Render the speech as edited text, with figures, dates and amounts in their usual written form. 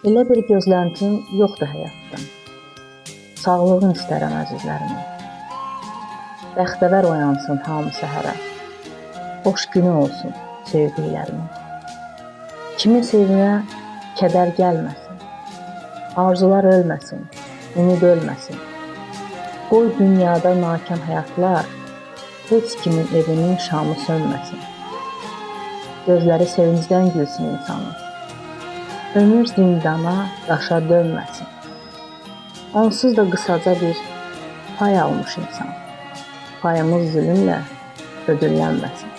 Elə bir gözləntim yoxdur həyatdan. Sağlığın istərəm əzizlərimin. Bəxtəvər oyansın hamı səhərə. Xoş günü olsun sevdiklərimin. Kimin sevinə kədər gəlməsin. Arzular ölməsin, ümid ölməsin. Qoy dünyada nakam həyatlar, heç kimin evinin şamı sönməsin. Gözləri sevincdən gülsün insanın. Ömür zindana, daşa dönməsin. Onsuz da qısaca bir pay almış insan. Payımız zülmlə ödüllənməsin.